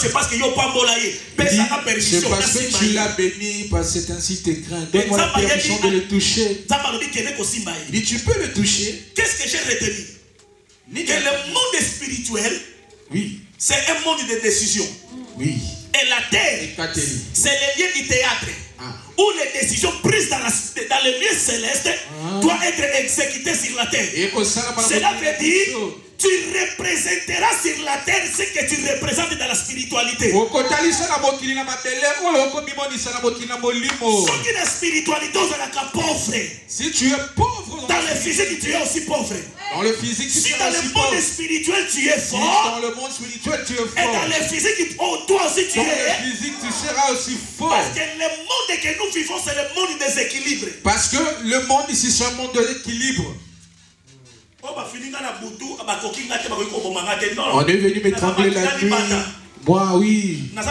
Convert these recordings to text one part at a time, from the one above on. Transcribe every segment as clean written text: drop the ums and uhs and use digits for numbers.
c'est parce que tu l'as béni par cet ainsi tes grains. Donne-moi la permission de le toucher. Et tu peux le toucher. Qu'est-ce que j'ai retenu? Que le monde spirituel, oui, c'est un monde de décision. Oui. Et la terre, c'est le lieu du théâtre. Où les décisions prises dans le lieu céleste doivent être exécutées sur la terre. Cela veut dire tu représenteras sur la terre ce que tu représentes dans la spiritualité. Si tu es pauvre dans le physique, tu es aussi pauvre. Dans le physique, si dans le monde spirituel tu es fort, dans le monde spirituel tu es fort, et dans le physique, toi aussi tu es. Dans le physique, tu seras aussi fort. Parce que le monde que nous vivons, c'est le monde des équilibres. Parce que le monde ici, c'est un monde de l'équilibre. On est venu m'étrangler la nuit. Moi, oui. Moi,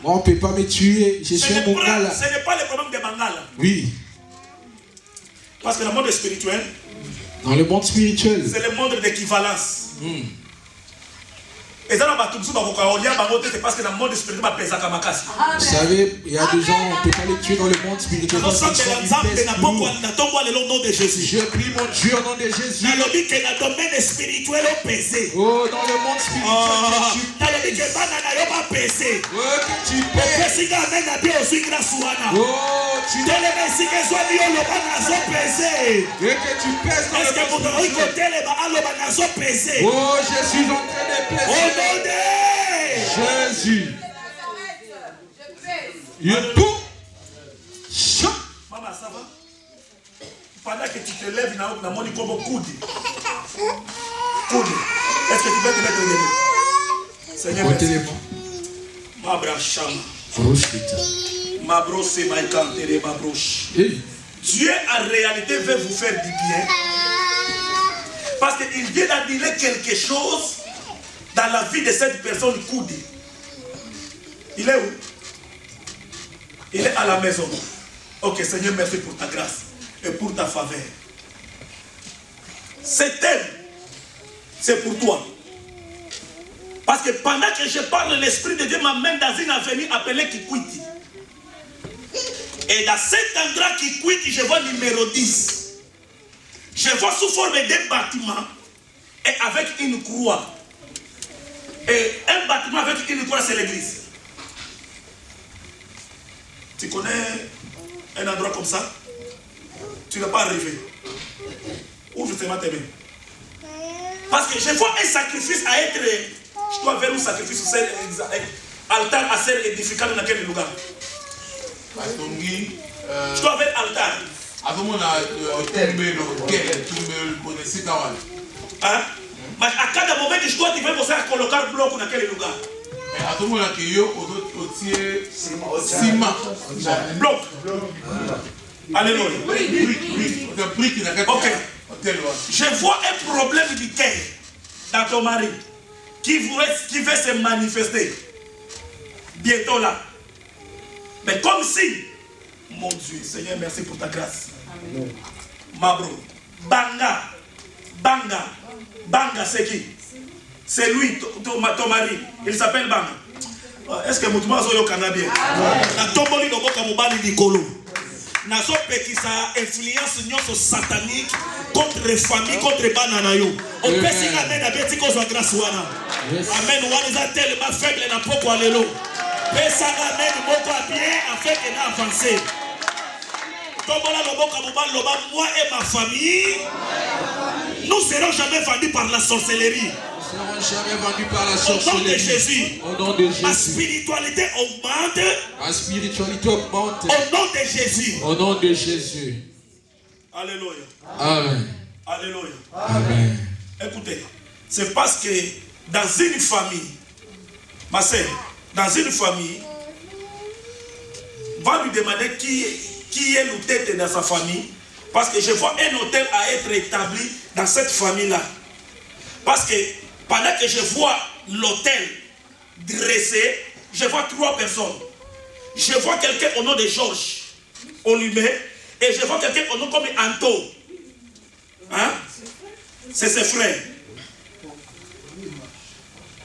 on ne peut pas me tuer. Je suis un Mangala. Ce n'est pas le problème de Mangala. Oui. Parce que le monde spirituel, dans le monde spirituel, c'est le monde d'équivalence. Et ça, c'est parce que dans le monde spirituel, vous savez, il y a des gens, on ne peut pas les tuer dans le monde spirituel. Je prie mon Dieu au nom de Jésus. Oh, dans le monde spirituel, que tu pèses. Oh, que tu pèses. Oh, tu pèses. Oh, je suis en train de peser. Jésus. Maman, ça va? Pendant que tu te lèves, il y a un coude. Coude. Est-ce que tu peux te mettre le dos? Seigneur, merci. Ma bracham. Ma brosse, ma cantere, ma broche. Dieu, en réalité, veut vous faire du bien. Parce qu'il vient d'admirer quelque chose dans la vie de cette personne coude. Il est où? Il est à la maison. Ok, Seigneur, merci pour ta grâce et pour ta faveur. Cet thème, c'est pour toi. Parce que pendant que je parle, l'Esprit de Dieu m'amène dans une avenue appelée Kikwiti. Et dans cet endroit Kikwiti, je vois numéro 10. Je vois sous forme d'un bâtiment et avec une croix. Et un bâtiment avec une croix, c'est l'église. Tu connais un endroit comme ça? Tu ne vas pas arriver. Ouvre tes mains, tes mains. Parce que je vois un sacrifice à être. Je dois faire un sacrifice sur altar à ser édifié dans quel lugar? Je dois faire altar. Hein? Mais à cada moment que je dois te faire você colocar bloco naquele lugar. Bloc. Alléluia. Ok. Je vois un problème du cœur dans ton mari qui veut se manifester bientôt là. Mais comme si, mon Dieu, Seigneur, merci pour ta grâce. Mabro. Banga. Banga. Banga, c'est qui? C'est lui, ton mari. Il s'appelle Banga. Est-ce que Moutouma a eu Canadien? Na tomboli no boka mobali Nicolo. Na so petisa influence satanique contre les familles, contre les bananayo. On peut s'y amener à bêti cause de grâce wana. Amen. Wana est tellement faible na poko alelo. Pesa amen moko bien afin que na avancer. Tombola no boka mobali loba moi et ma famille. Nous ne serons jamais vendus par la sorcellerie. Nous ne serons jamais vendus par la sorcellerie. Au nom de Jésus. Au nom de Jésus. Ma spiritualité augmente. Ma spiritualité augmente. Au nom de Jésus. Au nom de Jésus. Alléluia. Amen. Alléluia. Amen. Écoutez, c'est parce que dans une famille, ma sœur, dans une famille, va lui demander qui est le tête dans sa famille. Parce que je vois un hôtel à être établi dans cette famille-là. Parce que pendant que je vois l'hôtel dressé, je vois 3 personnes. Je vois quelqu'un au nom de Georges Olumé et je vois quelqu'un au nom comme Anto. Hein? C'est ses frères.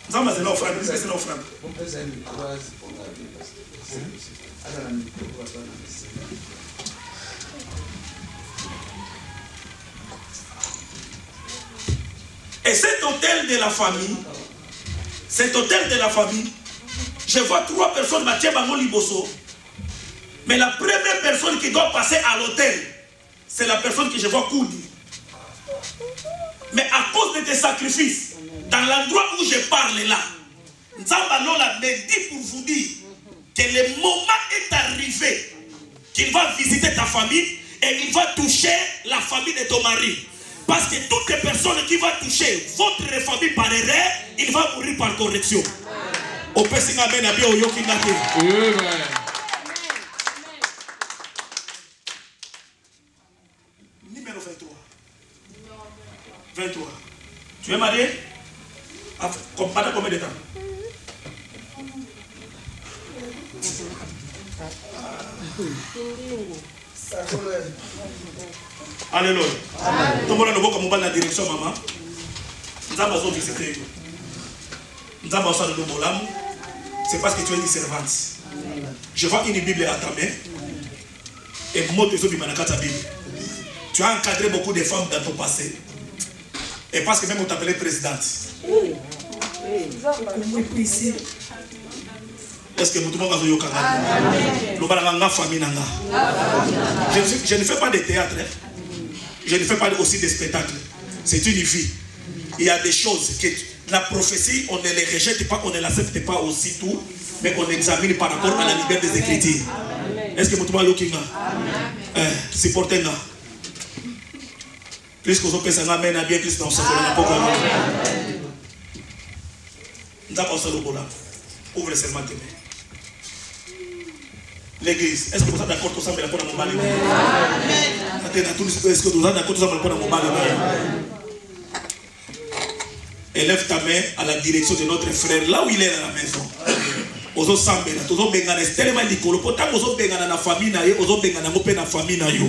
Nzamba c'est l'offrande, c'est l'offrande. Et cet hôtel de la famille, je vois 3 personnes, Mathieu Bango Liboso. Mais la première personne qui doit passer à l'hôtel, c'est la personne que je vois Koudi. Mais à cause de tes sacrifices, dans l'endroit où je parle là, Nzamba Lola me dit pour vous dire que le moment est arrivé qu'il va visiter ta famille et il va toucher la famille de ton mari. Parce que toutes les personnes qui vont toucher votre famille par erreur, il va mourir par correction. Au Pessinga Amen, bien au Yokingate. Numéro 23. 23. Tu es marié? Pendant combien de temps? Alléluia. Tout le monde a dans la direction, maman. Nous avons visité. Nous avons c'est parce que tu es une servante. Je vois une Bible à ta main. Et moi, tu as encadré beaucoup de femmes dans ton passé. Et parce que même on t'appelait présidente. Est-ce que tout le monde a eu je ne fais pas de théâtre. Je ne fais pas aussi de spectacle. C'est une vie. Il y a des choses que la prophétie, on ne les rejette pas, on ne l'accepte pas aussi tout, mais on examine par rapport à la liberté des Écritures. Est-ce que tout le monde a eu supportez là. Plus que vous pensez à bien plus dans ce qu'on ouvre seulement tes mains. L'église, est-ce que vous êtes d'accord tout ça mais la porte à mon mari? Est-ce que vous êtes d'accord tout ça mais la porte à mon mari? Élève ta main à la direction de notre frère, là où il est à la maison. Ozo sambela, tozo bengana, c'est tellement ridicule. Pourtant, ozo bengana na famille na yo, ozo bengana mo pe na famille na yo.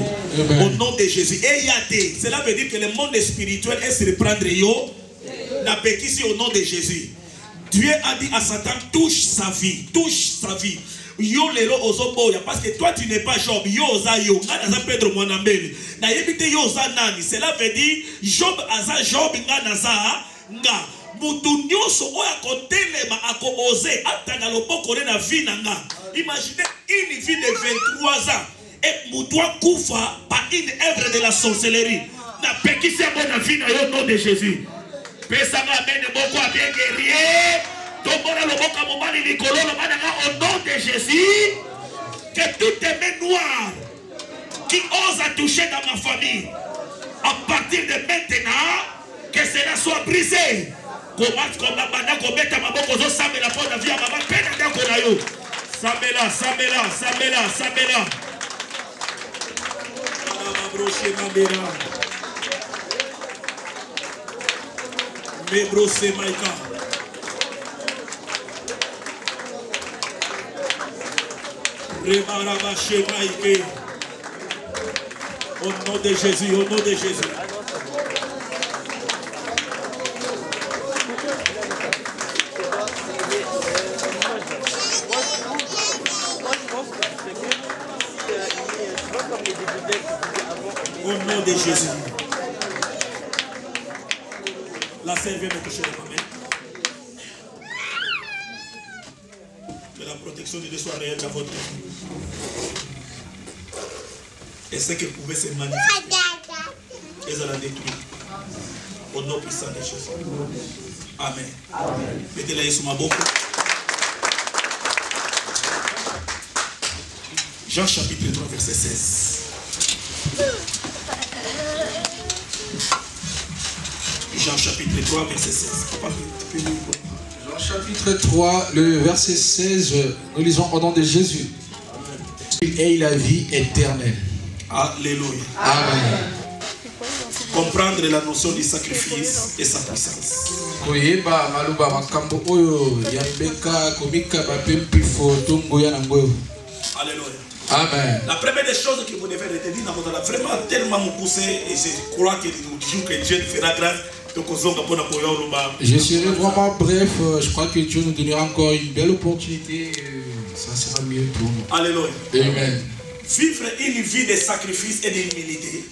Au nom de Jésus. Et yate, cela veut dire que le monde spirituel est se reprendre yo. Na bekisi au nom de Jésus. Dieu a dit à Satan, touche sa vie, touche sa vie. Yo lelo ozoboya parce que toi tu n'es pas Job. Yo oza yo, ngana Pedro mwanambeli. Na yebite yo oza nani. Cela veut dire Job aza Job ngana za nga. Mutu nyonso oya kotelema ako oser atanga loboko na vie nanga. Imaginez une vie de 23 ans et mutu kufa par une œuvre de la sorcellerie. Na pekisi ya bona vie na yo nom de Jésus. Pesanga amène beaucoup à bien guerrier. Tombora loboka mobali likolo lobananga au nom de Jésus. Que toutes les mains noires qui osent toucher dans ma famille, à partir de maintenant, que cela soit brisé. Comment la banda kometa maboko zo samela pour la vie à maman pena ndako na yo. Samela, samela, samela, samela. Abroche mandera. Mebrose maika. Remaramache maike. Au nom de Jésus, au nom de Jésus. Au nom de Jésus. La sœur vient me toucher la main. Que la protection de Dieu soit réelle dans votre vie. Et ce qui pouvait se manifester, ils allont détruire. Au nom puissant de Jésus. Amen. Mettez-la sur ma bouche. Jean chapitre 3, verset 16. Jean chapitre 3, verset 16. Jean chapitre 3, le verset 16, nous lisons au nom de Jésus. Et la vie éternelle. Alléluia. Amen. Comprendre la notion du sacrifice et sa puissance. Alléluia. Amen. La première des choses que vous devez retenir, vraiment tellement me pousser, et je crois que le jour que Dieu fera grâce, Je serai vraiment bref. Je crois que Dieu nous donnera encore une belle opportunité. Ça sera mieux pour nous. Alléluia. Amen. Vivre une vie de sacrifice et d'humilité.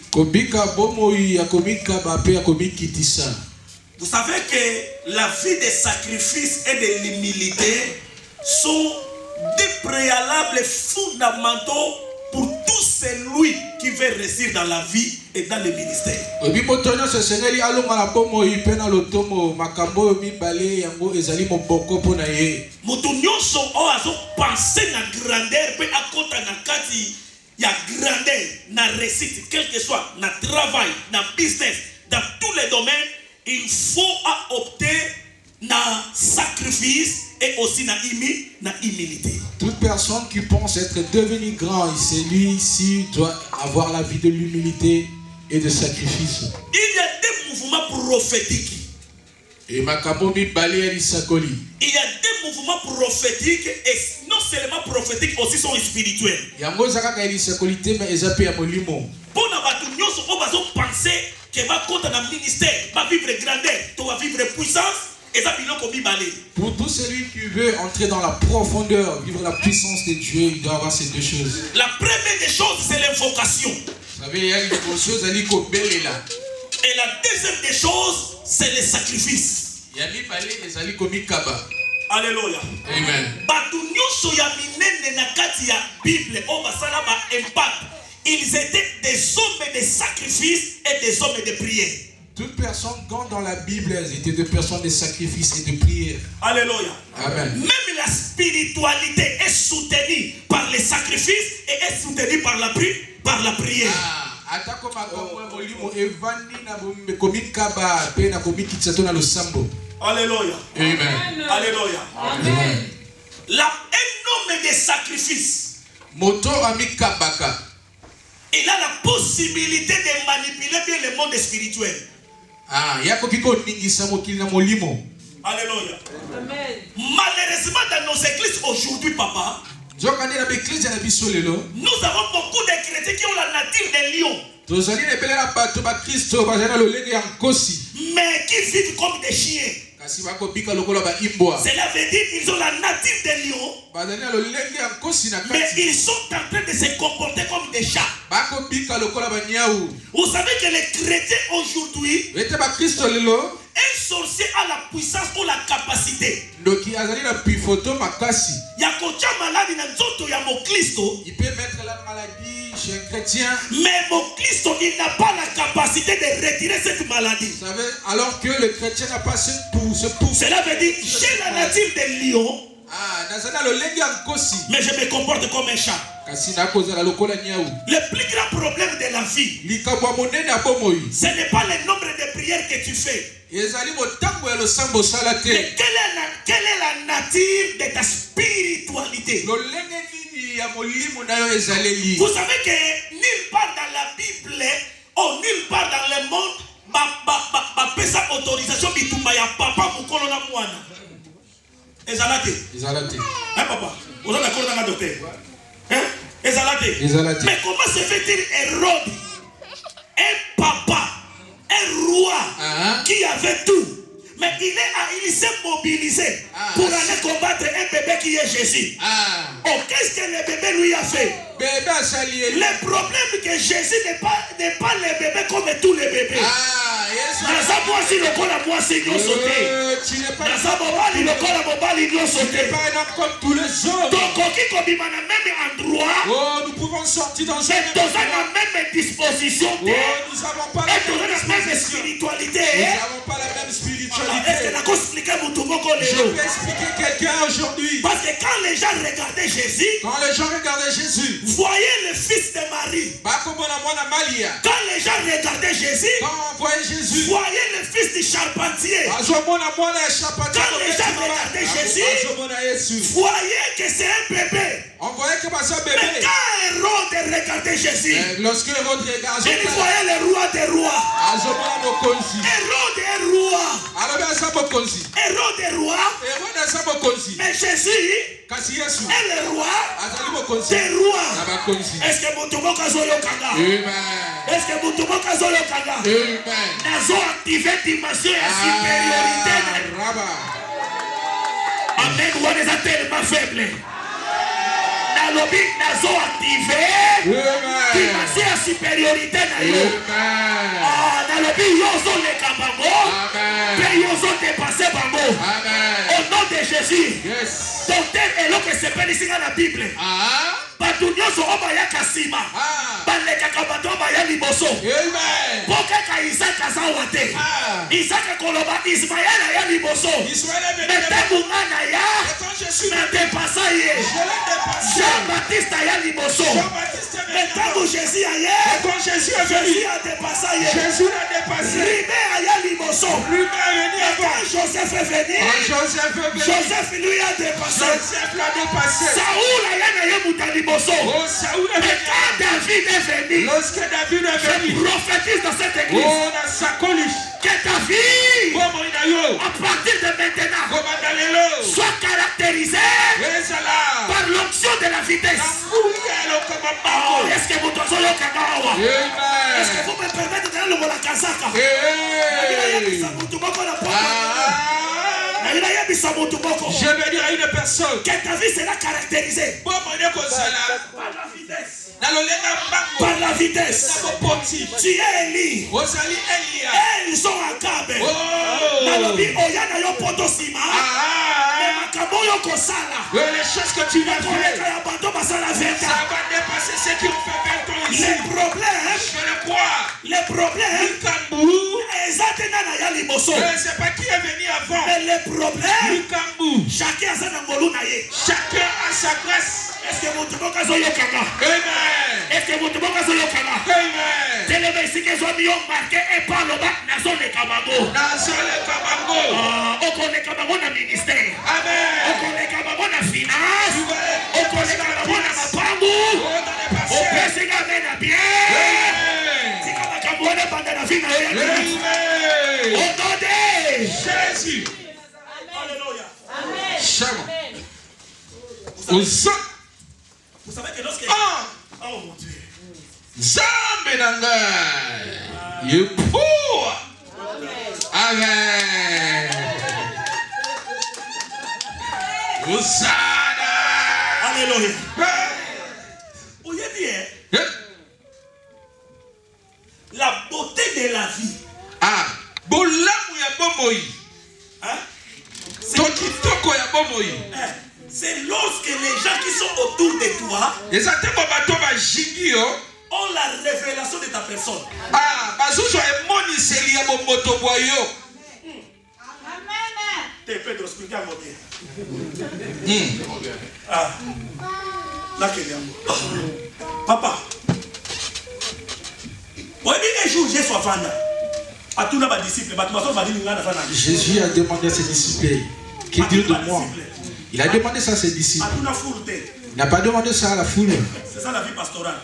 Vous savez que la vie de sacrifice et de l'humilité sont des préalables fondamentaux pour tout celui qui veut réussir dans la vie et dans le ministère. Mutu nyonso o azo penser na grandeur pe akota na kati ya grandeur na réussite, quel que soit na travail, na business, dans tous les domaines, il faut opter na sacrifice et aussi na humilité. Toute personne qui pense être devenu grand, celui-ci doit avoir la vie de l'humilité et de sacrifice. Il y a des mouvements prophétiques. Et Makabomi Baléri Sakoli. Il y a des mouvements prophétiques et non seulement prophétiques, aussi sont spirituels. Yango Zakaka Eri Sakolité mais ezape ya molimo. Pour na batu nyonso o bazo penser que va compter dans le ministère, va vivre grandeur, tu vas vivre puissance. Pour tout celui qui veut entrer dans la profondeur, vivre la puissance de Dieu, il doit avoir ces deux choses. La première des choses, c'est l'invocation. Vous savez, il y a une chose à dire qu'au bel est là. Et la deuxième des choses, c'est le sacrifice. Alléluia. Amen. Ils étaient des hommes de sacrifice et des hommes de prière. Toute personne, quand dans la Bible, elles étaient des personnes de sacrifice et de prière. Alléluia. Amen. Même la spiritualité est soutenue par les sacrifices et est soutenue par la prière. Alléluia. Amen. Alléluia. Amen. Un homme de sacrifice, Moto amikabaka, il a la possibilité de manipuler bien le monde spirituel. Alléluia. Alléluia. Malheureusement, dans nos églises aujourd'hui, papa, nous avons beaucoup de chrétiens qui ont la nature des lions, mais qui vivent comme des chiens. Cela veut dire qu'ils ont la nature des lions, mais ils sont en train de se comporter comme des chats. Vous savez que les chrétiens aujourd'hui, un sorcier a la puissance ou la capacité. Il peut mettre la maladie chez un chrétien. Mais mon Christ, il n'a pas la capacité de retirer cette maladie. Vous savez, alors que le chrétien n'a pas ce pouce. Cela veut dire que j'ai la nature des lions, mais je me comporte comme un chat. Le plus grand problème de la vie, ce n'est pas le nombre de prières que tu fais. Mais quelle est la nature de ta spiritualité? Vous savez que nulle part dans la Bible ou nulle part dans le monde, pesa autorisation bitumba ya papa mukolo na mwana. Ezalate. Hein papa? Vous êtes d'accord dans la docteur? Hein? Ezalate. Mais comment se fait-il Hérode, un papa, un roi qui avait tout, mais il s'est mobilisé pour aller combattre un bébé qui est Jésus. Oh, qu'est-ce que le bébé lui a fait? Le problème que Jésus n'est pas le bébé comme tous les bébés. Tu n'es pas comme tous les autres. Donc, même endroit, nous pouvons sortir dans une même disposition. Nous n'avons pas la même spiritualité. Est-ce que je peux expliquer quelqu'un aujourd'hui? Parce que quand les gens regardaient Jésus, voyez le fils de Marie. Quand les gens regardaient Jésus, voyez le fils du charpentier. Quand les gens regardaient Jésus, voyez que c'est un bébé. Mais quand Hérode regardait Jésus, lorsque Hérode regardait, il voyait le roi des rois. Hérode est roi. Hérode est roi. Mais Jésus est le roi des rois. Est-ce que mon tomo kazo yo kanga? Amen. Est-ce que vous tombez à Zolo Kanga? Nazo activé dimension et supériorité. Amen. Ou est-ce tellement faible? Nalobi nazo activé dimension et supériorité. Nalobi yozo le kabango. Pe yozo dépassé bango. Au nom de Jésus. Docteur Elo que c'est pas ici dans la Bible. Batunyo so oba ya kasima. Baleka kabato oba ya liboso. Poka ka Isaac azawate. Isaac koloba Ismaël ya liboso. Metangu ngana ya. Na dépassa ye. Jean-Baptiste ya liboso. Metangu Jésus ya. Jésus a dépassé ye. Jésus a dépassé. Ribé ya liboso. Quand Joseph est venu. Joseph lui a dépassé. Saoul a ya mutani. Mais quand David est venu, lorsque David est venu, je prophétise dans cette église que ta vie, à partir de maintenant, soit caractérisée par l'onction de la vitesse. Est-ce que vous Est-ce que vous me permettez d'aller le Molakazaka? Je vais dire à une personne que ta vie sera caractérisée par la vitesse. Par la vitesse. Tu es Élie. Ils sont à Kabe. Les choses que tu vas faire, ça va dépasser ceux qui ont fait 20 ans ici. Les problèmes, c'est pas qui est venu avant. Mais les problèmes, chacun a sa grâce. Est-ce que vous trouvez que vous avez Est-ce que vous trouvez que vous avez C'est le verset que vous avez marqué et par le bas, Nazo le Kabango. On connaît Kabango dans le ministère. On connaît Kabango dans la finance. On connaît Kabango dans la Mapango. On peut se garder la bien. C'est comme Kabango dans la vie. Au nom de Jésus. Alléluia. Amen. Vous savez que lorsque... Oh mon Dieu. Zambe nangai. Yepua. Amen. Hosanna. Alléluia. Vous voyez bien. La beauté de la vie. Bolamu ya bomoi. C'est lorsque les gens qui sont autour de toi ont la révélation de ta personne. T'es Pedro, expliquez à mon Dieu. Là, papa, un jour, j'ai soif. Jésus a demandé à ses disciples qu'il dit de moi. Il a demandé ça à ses disciples. Il n'a pas demandé ça à la foule. C'est ça la vie pastorale.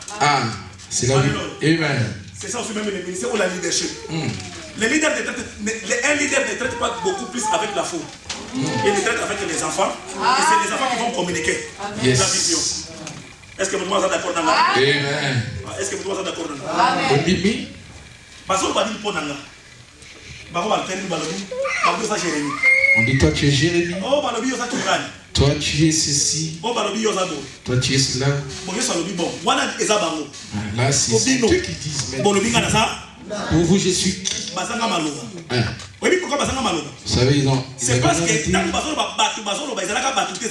C'est la vie. Amen. C'est ça aussi même le ministère ou la leadership. Un leader ne traite pas beaucoup plus avec la foule. Il traite avec les enfants. Et c'est les enfants qui vont communiquer la vision. Est-ce que vous êtes d'accord dans la vie? Amen. Est-ce que vous êtes d'accord dans la vie? On dit toi tu es Jérémie. Toi tu es ceci. Toi tu es cela. Là c'est ceux qui disent. Pour vous je suis qui? Vous savez ils ont. C'est parce que papa, si vous avez dit que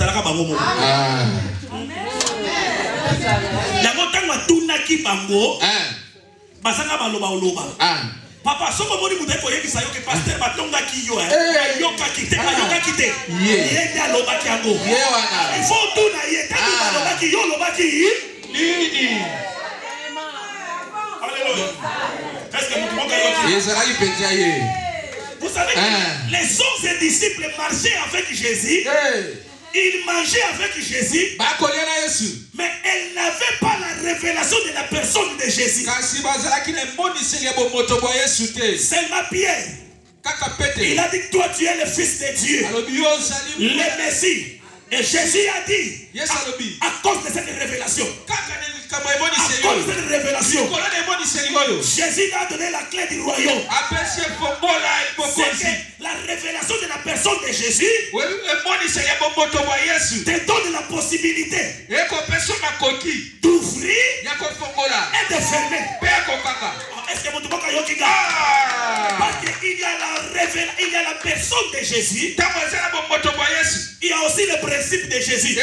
le pasteur Batonga qui yo, yoka kite, yoka kite, yenda loba kiango. Il faut tout naïe, tant loba ki yo, loba ki nini. Alléluia. Est-ce que vous comprenez? Vous savez que les 11 disciples marchaient avec Jésus. Ils mangeaient avec Jésus, mais ils n'avaient pas la révélation de la personne de Jésus. Seulement Pierre, il a dit que toi tu es le fils de Dieu, le Messie. Et Jésus a dit, à cause de cette révélation, Jésus a donné la clé du royaume. C'est que la révélation de la personne de Jésus te donne la possibilité d'ouvrir et de fermer. Est-ce que vous avez parce qu'il y a la personne de Jésus, il y a aussi le principe de Jésus.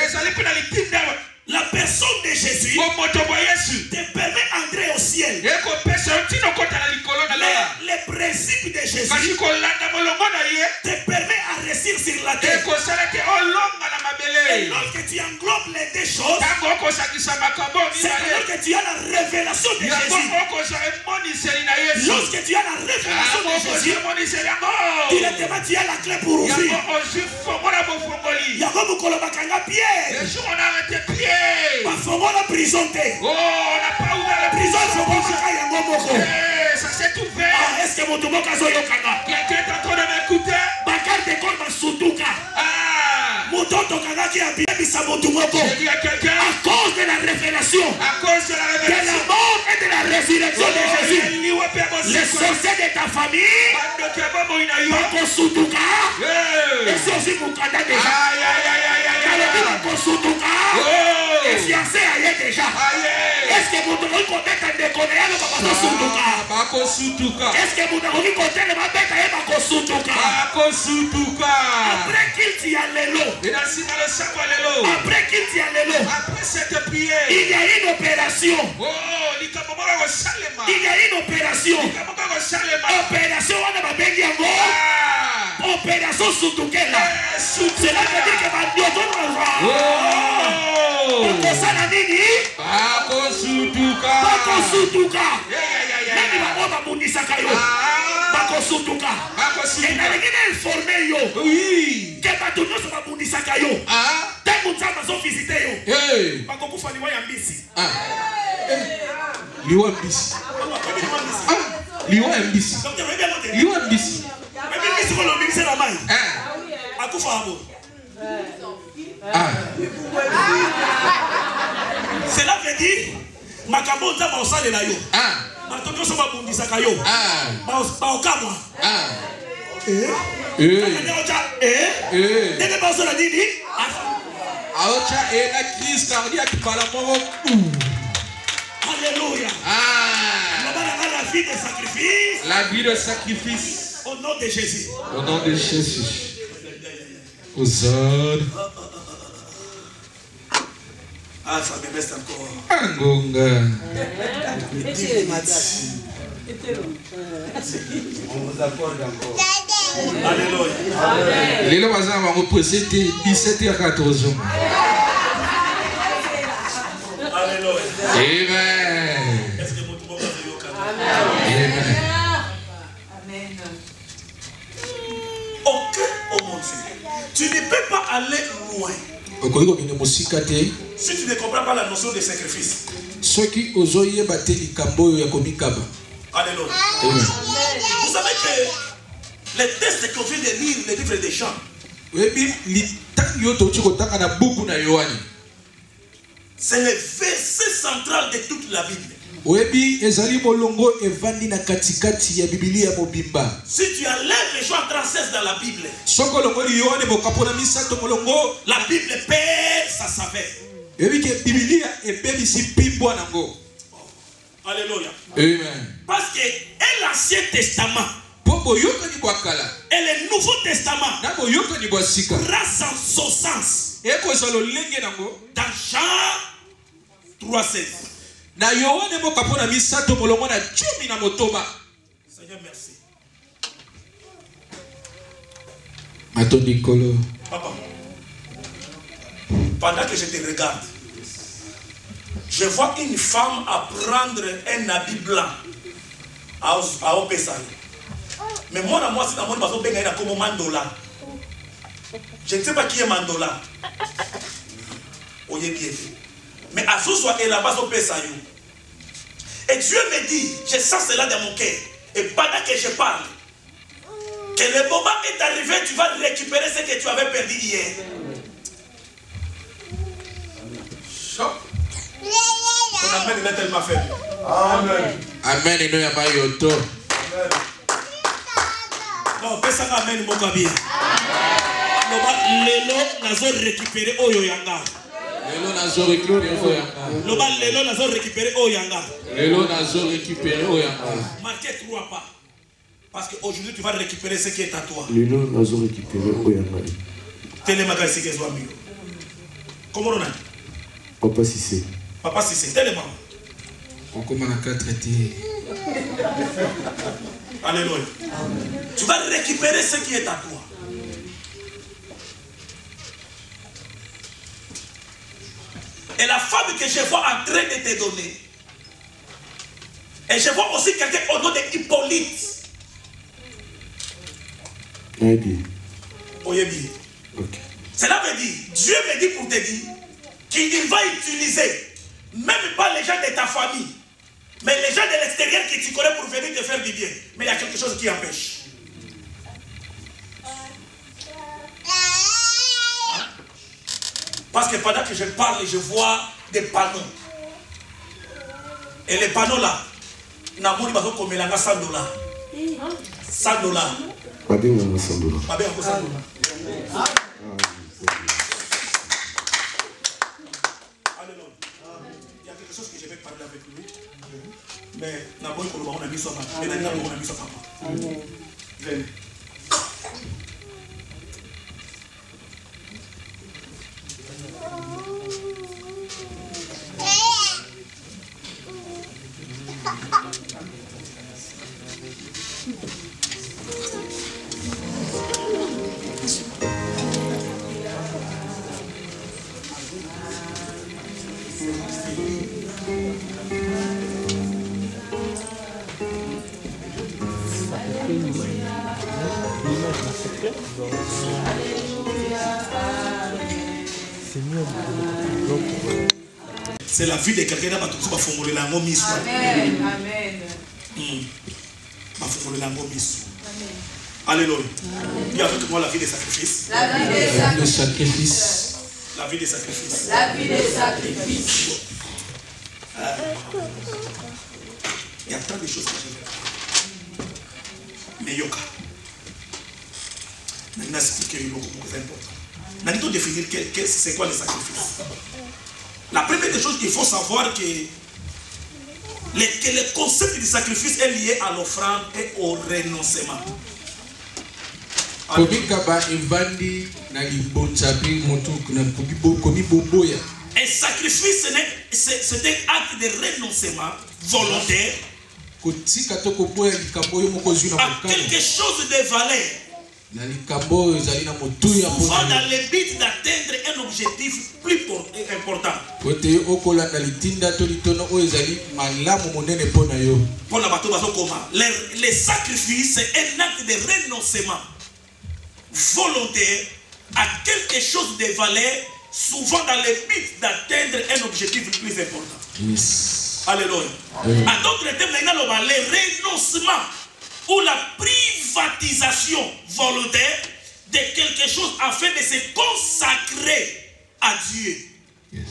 La personne de Jésus te permet d'entrer au ciel. Mais le principe de Jésus te permet à réussir sur la terre. Et lorsque tu englobes les deux choses, c'est alors que tu as la révélation de Jésus. Lorsque tu as la révélation de Jésus, directement tu as la clé pour ouvrir. La prison. Oh, on n'a pas ouvert la prison. Ça s'est ouvert. Est-ce que mon quelqu'un est en train de m'écouter? À cause de la révélation, de la mort et de la résurrection de Jésus, les sorciers de ta famille, les sorciers déjà. Les fiancés aillent déjà. Est-ce que vous devez compter quand déconner le est-ce que vous devez compter le après qu'il t'y a l'élo. Après qu'il t'y a l'élo. Après cette prière, il y a une opération. Il y a une opération. Opération on a béni en opération Soutoukela. Cela veut dire que cela veut dire makambo nzamba osalela yo bato nyonso babundisaka yo baokamwa ndenge bazosala nini alléluia la vie de sacrifice, la vie de sacrifice au nom de Jésus, au nom de Jésus. Hosanna. Ah, ça me reste encore. Angonga. On vous accorde encore. Alléluia. Les lois va reposer 17h14. Alléluia. Amen. Est-ce que vous pouvez dire Amen. Amen. Ok, oh mon Dieu. Tu ne peux pas aller loin si tu ne comprends pas la notion de sacrifice. Alléluia. Vous savez que les textes qu'on vient de lire, les livres des chants, c'est le verset central de toute la Bible. Si tu enlèves les Jean 36 dans la Bible, la Bible perd sa saveur. Alléluia. Amen. Parce que l'Ancien Testament et le Nouveau Testament reste son sens dans Jean 3,16. Seigneur, merci. Papa, pendant que je te regarde, je vois une femme apprendre un habit blanc à Opesal. Mais moi, c'est dans mon bateau, comme Mandola. Je ne sais pas qui est Mandola. Mais à ce soir, elle a pas son Pesayou. Et Dieu me dit, je sens cela dans mon cœur. Et pendant que je parle, que le moment est arrivé, tu vas récupérer ce que tu avais perdu hier. il est tellement faible. Amen. Amen. Et nous, il y a pas yoto. Non, personne amen, mon gabi. Lelo, nazo récupérer Oyoyanga. Lelo, nazo récupérer Oyanga. Lelo, nazo récupérer Oyanga. Lelo, nazo récupérer Oyanga. Marquez 3 pas. Parce qu'aujourd'hui, tu vas récupérer ce qui est à toi. Lelo, nazo récupérer Oyanga. Télémaga, c'est que je amigo. Comment on a? Papa Sissé. Papa Sissé, télémaga. On commence à traiter. Alléluia. Tu vas récupérer ce qui est à toi. Et la femme que je vois en train de te donner. Et je vois aussi quelqu'un au nom de Hippolyte. Oyebi. Oyebi. Ok. Cela veut dire, Dieu me dit pour te dire qu'il va utiliser même pas les gens de ta famille, mais les gens de l'extérieur qui tu connais pour venir te faire du bien. Mais il y a quelque chose qui empêche. Parce que pendant que je parle, je vois des panneaux. Et les panneaux là, Namoni va comme $100. $100. Babé, on a $100. Babé, on a $100. Alléluia. Il y a quelque chose que je vais parler avec lui. Mais Namoni, on a mis ça. Mais Namoni, on a mis ça. Venez. C'est la vie de quelqu'un qui va formuler la mise. Amen. Amen. Va formuler la mise. Alléluia. Dis avec moi la vie des sacrifices. La vie des sacrifices. La vie des sacrifices. La vie des sacrifices. Il y a tant de choses que je veux. Mais yoka. Maintenant, c'est beaucoup important. Maintenant, définir c'est quoi les sacrifices. La première des choses qu'il faut savoir que le concept du sacrifice est lié à l'offrande et au renoncement. Un sacrifice, c'est un acte de renoncement volontaire à quelque chose de valeur. Souvent dans le but d'atteindre un objectif plus important. Les sacrifices, c'est un acte de renoncement volontaire à quelque chose de valeur, souvent dans le but d'atteindre un objectif plus important. Yes. Alléluia. À d'autres termes, maintenant, le renoncement ou la privatisation volontaire de quelque chose afin de se consacrer à Dieu. Yes.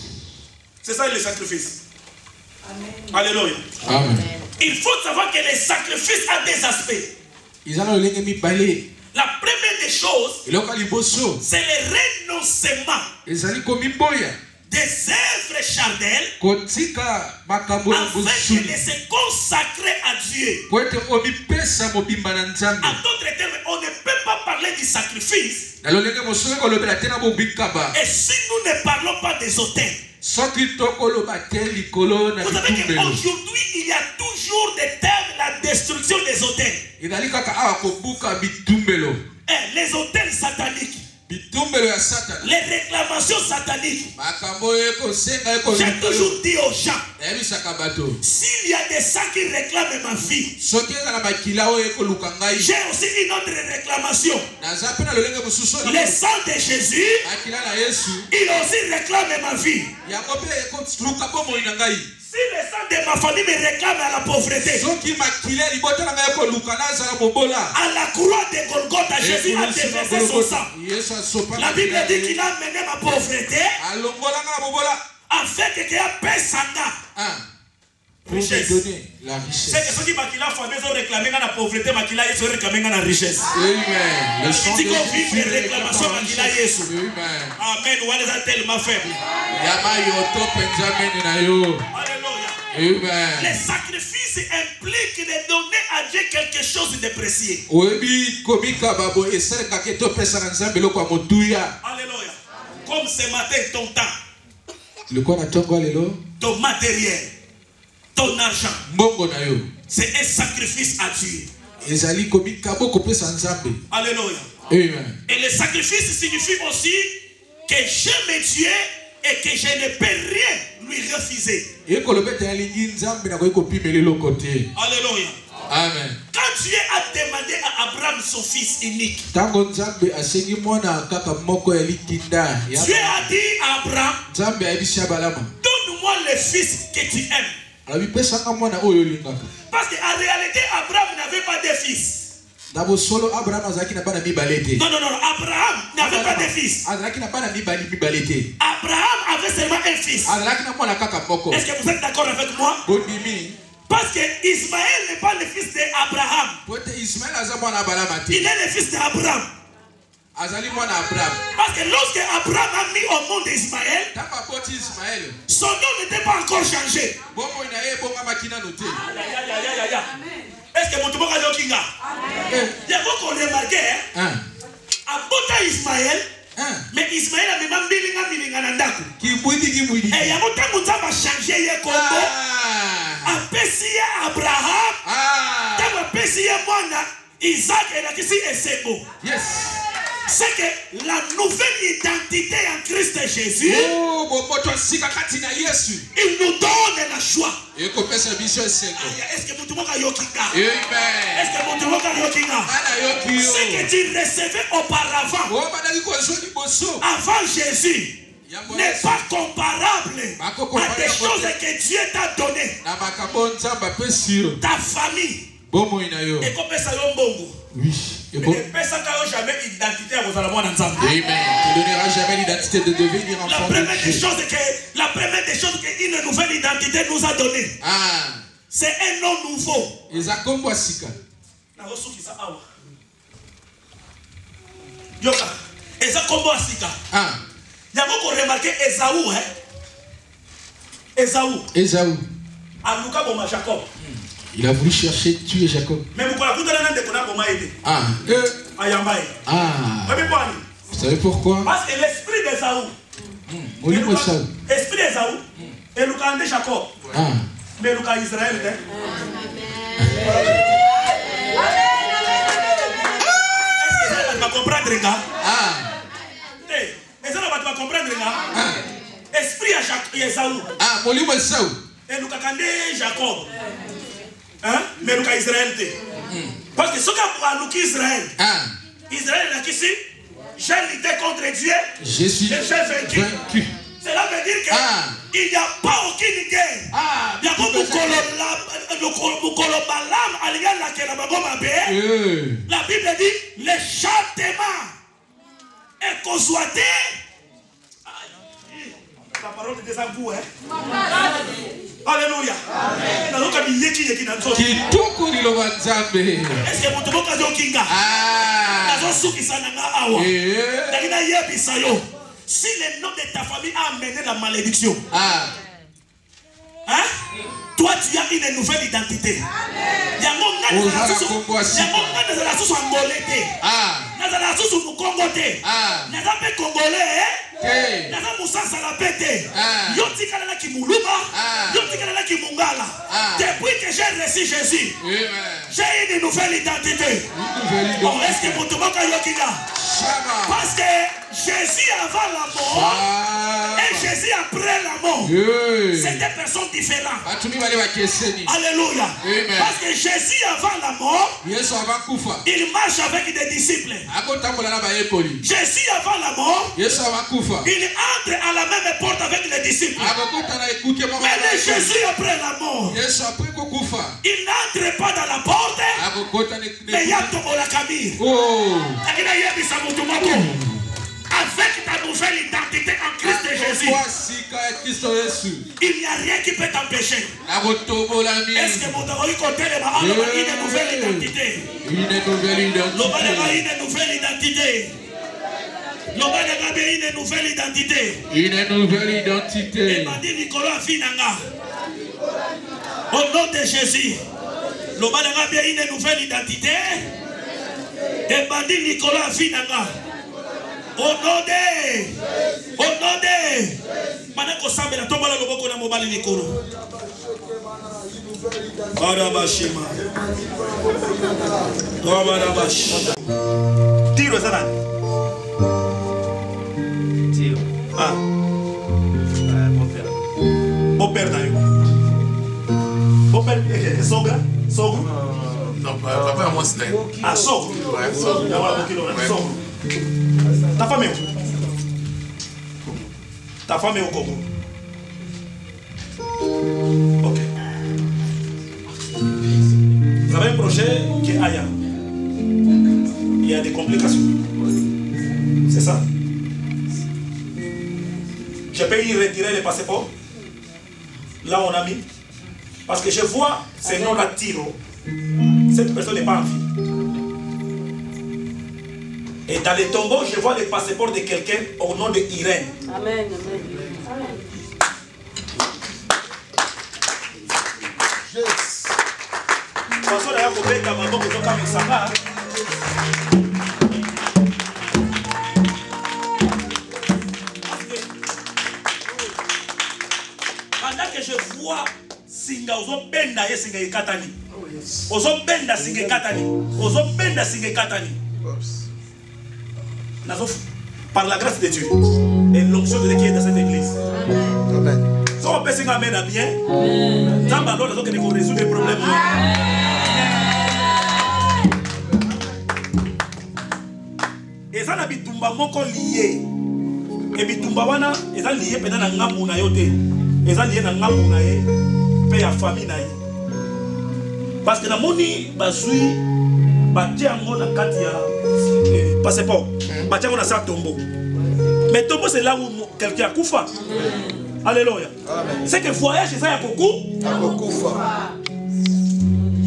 C'est ça le sacrifice. Amen. Alléluia. Amen. Il faut savoir que les sacrifices ont des aspects. La première des choses, c'est le renoncement des œuvres charnelles afin de se consacrer à Dieu. En d'autres termes, on ne peut pas parler du sacrifice et si nous ne parlons pas des autels. Vous savez qu'aujourd'hui, il y a toujours des thèmes, la destruction des autels. Les autels sataniques. Les réclamations sataniques. J'ai toujours dit aux gens, s'il y a des saints qui réclament ma vie, j'ai aussi une autre réclamation. Les saints de Jésus, ils aussi réclament ma vie. Si les saints de ma famille me réclament à la pauvreté, à la croix de Golgotha, Jésus a déversé son sang. La Bible dit qu'il a mené ma pauvreté afin que tu aies paix sanga. Pour me donner la richesse. C'est que ceux qui makila famille ont réclamé la pauvreté, makila ils ont réclamé la richesse. Amen. Le chant de Jésus les réclamations makila Yesu. Amen. Amen. Ou est tellement faible. Alléluia. Amen. Les sacrifices impliquent de donner à Dieu quelque chose de précieux. Alléluia. Comme ce matin, ton temps, ton matériel, ton argent, c'est un sacrifice à Dieu. Alléluia. Amen. Et le sacrifice signifie aussi que j'aime Dieu et que je ne peux rien lui refuser. Alléluia. Amen. Quand Dieu a demandé à Abraham son fils unique, Dieu a dit à Abraham, donne-moi le fils que tu aimes. Parce qu'en réalité, Abraham n'avait pas de fils. Non, Abraham n'avait pas de fils. Abraham avait seulement un fils. Est-ce que vous êtes d'accord avec moi? Parce que Ismaël n'est pas le fils d'Abraham. Il est le fils d'Abraham. Parce que lorsque Abraham a mis au monde Ismaël, son nom n'était pas encore changé. Est-ce que mon tour a dit Kinga? Il y a beaucoup de remarqué, à Bota Ismaël, mais Ismaël a même bilinga nandaku. Et il y a beaucoup de gens qui changé le combo. A Pessia Abraham, a Pessia Mwana, Isaac et la Kissi et Sebo. Yes. C'est que la nouvelle identité en Christ Jésus, il nous donne la joie. Est-ce que vous avez yokinga? Est-ce que vous avez yokinga? C'est que tu recevais auparavant, avant Jésus, n'est pas comparable à des choses que Dieu t'a données. Ta famille. Et comme ça, oui. Et jamais identité à vos amis. Amen. Tu ne donneras jamais l'identité de devenir enfant de Dieu. La première des choses qu'une nouvelle identité nous a donné, c'est un nom nouveau. Yoka. Il y a beaucoup remarqué Esaü. Esaü. Aluka Boma Jacob. Il a voulu chercher tuer Jacob. Mais vous savez pourquoi? Parce que l'esprit d'Esaü, l'esprit d'Esaü, et le camp de Jacob, mais le camp d'Israël. Est-ce que ça va comprendre? Est-ce que ça va comprendre? Esprit à Esaü. Et le camp de Jacob. Mais le cas Israël. Parce que ce qu'a pour Israël, Israël a ici, j'ai lutté contre Dieu, je suis vaincu. Cela veut dire qu'il n'y a pas aucune guerre. Il y a beaucoup de la Bible dit le châtiment est consoité. La parole de Désabou, Alléluia. Est-ce que vous si le nom de ta famille a amené la malédiction, toi tu as une nouvelle identité. Depuis que j'ai reçu Jésus, j'ai une nouvelle identité. Est-ce que vous parce que Jésus avant la mort et Jésus après la mort, c'est des personnes différentes. Alléluia. Parce que Jésus avant la mort, il marche avec des disciples. Jésus avant la mort, il entre à la même porte avec les disciples. Mais Jésus après la mort, il n'entre pas dans la porte, mais il y a la camille. Avec ta nouvelle identité en Christ Jésus, Jésus, il n'y a rien qui peut t'empêcher. Est-ce que mon travail côté une nouvelle identité? Une nouvelle identité. Une nouvelle identité. Une nouvelle identité. Et m'a dit Nicolas Finanga. Au nom de Jésus. L'Obanaga bien une nouvelle identité. Et m'a dit Nicolas Finanga. Au nom de. Manako Sambe la tomba la loboko na mobali Nikolo. Barabashima. Barabash. Tiro sana. Ah. Mon père d'ailleurs. Mon père, sogra? Non, papa à moi c'est ah, sogra. Ta femme est où? Ta femme est au Congo. Ok. Vous avez un projet qui est ailleurs. Il y a des complications. C'est ça? Je peux y retirer les passeports. Là, on a mis. Parce que je vois ce nom-là, Tiro. Cette personne n'est pas en vie. Et dans les tombeaux, je vois les passeports de quelqu'un au nom de Irène. Amen. Yes. Parce que là, il faut que maman que tu as ça. Pendant que je vois Singa, ozo benda ye Singa ekatani. Ozo benda Singa ekatani. Ozo benda Singa ekatani. Par la grâce de Dieu et l'onction de Dieu qui est dans cette église. Amen. Si on peut s'y amener bien, ça va alors qu'on résout les problèmes. Et ça n'a bitumba moko lié. Et bitumba wana, et ça lié pendant na ngamu na yote. Et ça lié na ngamu na ye, pe ya famille na ye. Parce que na moni bazui batia ngo na kati ya passeport. Batia ngo na sa tombeau. Mais tombeau c'est là où quelqu'un a koufa. Alléluia. C'est que voyage c'est ça ya koufa.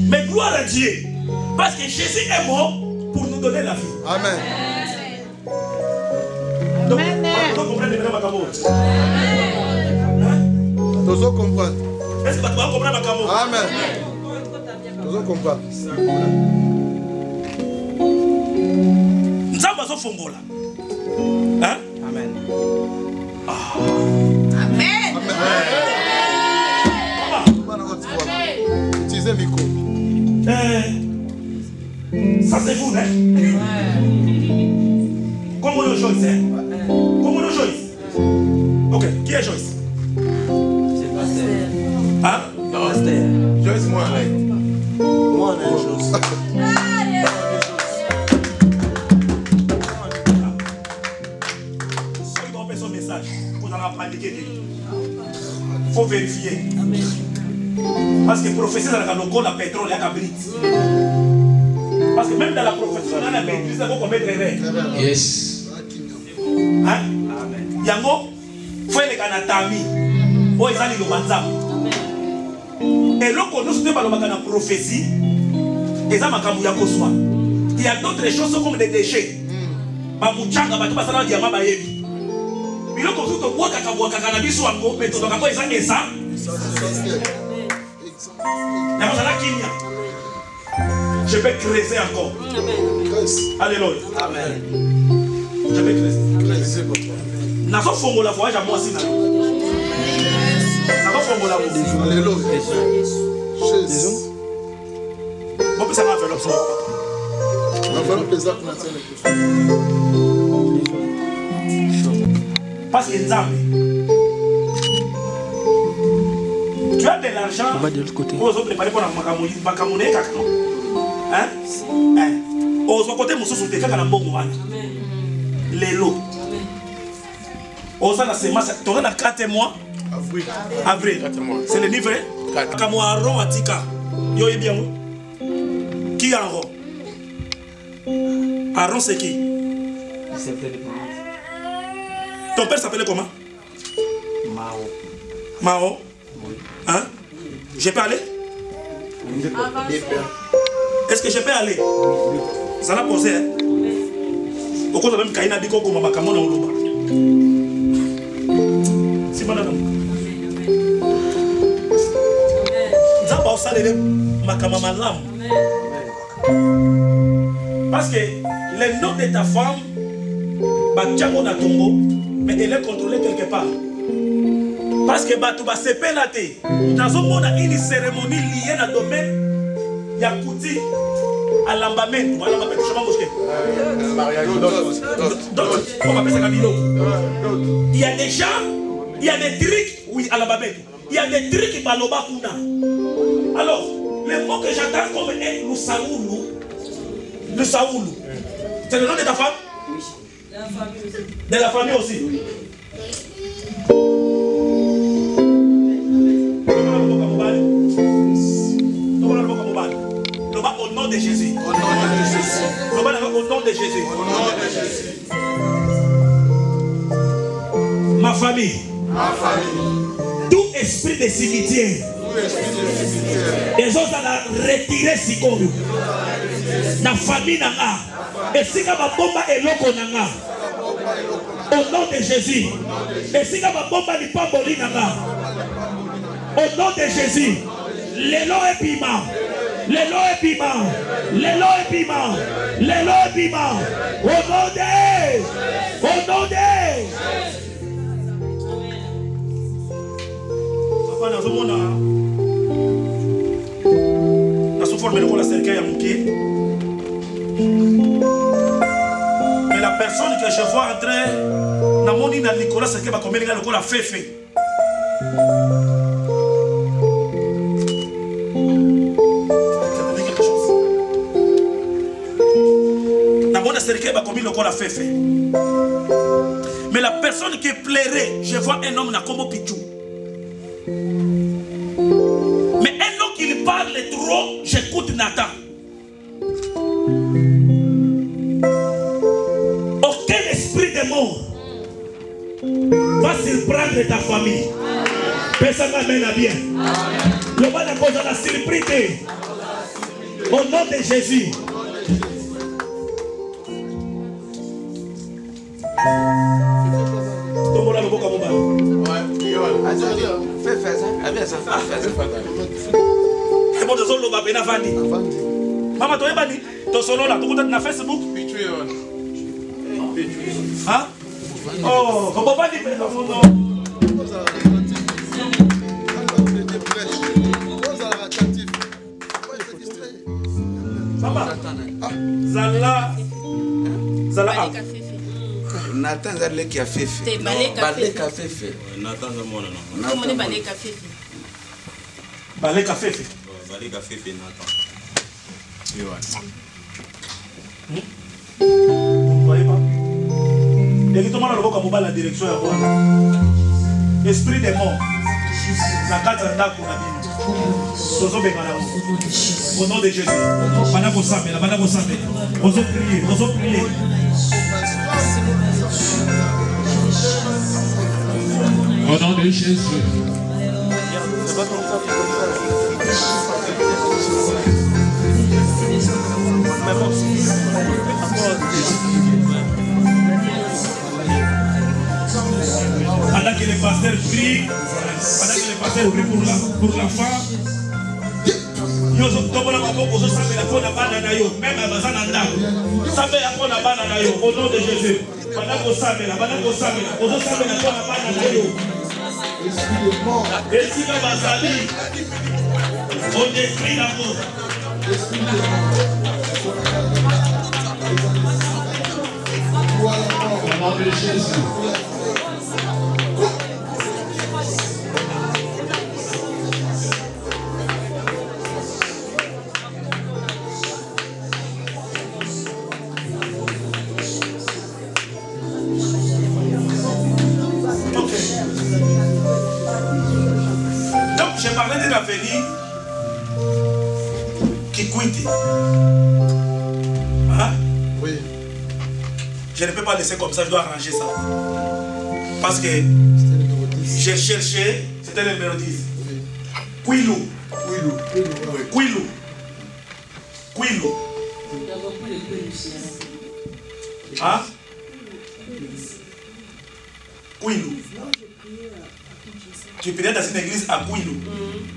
Mais gloire à Dieu. Parce que Jésus est mort pour nous donner la vie. Amen. Donc, vous comprenez bien ma camote. Nous allons comprendre. Est-ce que vous comprenez ma camote? Amen. Nous allons comprendre. Nous allons fongola. Hein? Amen. Amen. Utilisez le micro. Ça c'est vous, hein? Comment le Joyce, hein? Comment le Joyce? Ok, qui est Joyce? C'est Pasteur. Hein? Non, Joyce, moi, Moi, on est Joyce. Ceux qui ont fait son message, vous en avez pratiqué. Il faut vérifier. Parce que prophétie dans le logo, la pétrole, il y a un brite. Parce que même dans la prophétie, on a la maîtrise, il faut mettre les Yes. hein? Yango, faut les canatami. Oh, ils ont le manzam. Et là, nous sommes dans la prophétie. Il y a d'autres choses comme des déchets. Mamouchanga, Batubasana, Diama, Bayebi. Mais là, quand vous êtes cannabis ou un gros méthode, quand ils ont ça, je vais creuser encore. Alléluia. Amen. Je vais creuser. Creuser, papa. N'a pas fait la voyage à moi aussi. N'a pas fait la voyage. Alléluia. Jésus. Moi, ça m'a fait l'option. Parce que Nzambe, tu as de l'argent. On va de l'autre côté. Aux autres préparés pour la makamone kakano. Hein? Aux autres côtés, monsieur souté kakana bongo wana. Lelo. Aux autres la semence, tu auras 4 mois. Avril. C'est le livret. Kamo Aaron Atika. Yo est bien. Qui Aaron? Aaron c'est qui? Ton père s'appelait comment? Mao. Hein? Je peux aller? Est-ce que je peux aller? Ça l'a posé, hein? Pourquoi même Kaina Biko comme Makamona Oluba? C'est madame. Zamba Osalele Makamamalam. Parce que le nom de ta femme, Batiamo Natombo, mais elle est contrôlée quelque part. Parce que Batou va se pénater. Dans un monde, une cérémonie liée dans le domaine, il y a Kouti, à l'ambamento, je on appelle ça Camilo. Il y a des gens, il y a des trucs, oui, à l'ambamento. Il y a des trucs qui parlent au Bakuna. Alors, le mot que j'entends comme est le Saoulou. C'est le nom de ta femme? Oui. De la famille aussi. Oui. Au nom de Jésus. Au nom de Jésus. Au nom de Jésus. Au nom de Jésus. Ma famille. Ma famille. Tout esprit de cimetière. Les autres à retirer Sikoru. La famille nanga. Et si ma bomba est loco nanga. Au nom de Jésus. Et si ma bomba n'est pas boli nanga. Au nom de Jésus. L'élo est piment. L'élo est piment. L'élo est piment. L'élo est piment. Au nom de. Au nom de. Papa n'a pas la souffrance de la cercueil à Mouké. Mais la personne que je vois entrer, dans mon île, Nicolas, c'est que va combien de gars le fait fait. Mais la personne qui plairait, je vois un homme comme Pichou. Mais un homme qui parle trop, j'écoute Nathan. Aucun esprit de mort va surprendre ta famille. Personne m'amène à bien. Le bas de cause de la surprise. Au nom de Jésus. Maman, tu es banni. Tu solo là, tu es Facebook. Hein? Oh, comment pas dire Maman, Zala. Nathan Zale qui a fait. Balé café fait. Nathan Zamona. Comment balé café? Balé café fait. Balé café fait Nathan. Vous ne voyez pas? Et qui tombe dans le la direction est bonne. Esprit des morts. La carte est là pour la Bible. Au nom de Jésus. Madame Osame, Madame Osame. Osons prier, osons prier. Au nom de Jésus. Pendant que les pasteurs prient, pour la femme, au nom de Jésus. On détruit l'amour. Au nom de Jésus. J'ai parlé d'un avenir qui quitte. Hein? Oui. Je ne peux pas laisser comme ça, je dois arranger ça. Parce que je j'ai cherché, c'était le numéro 10. Quilou. Hein? Quilou. Tu priais dans une église à Quilou.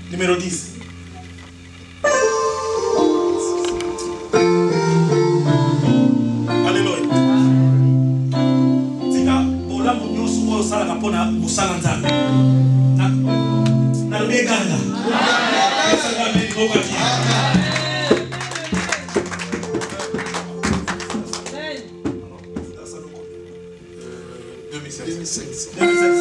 Numéro 10. Alléluia. Tika, bola munyo sumo sala kapona musala nzambe. Na beganga. Esa ngame ngobaki. 2016.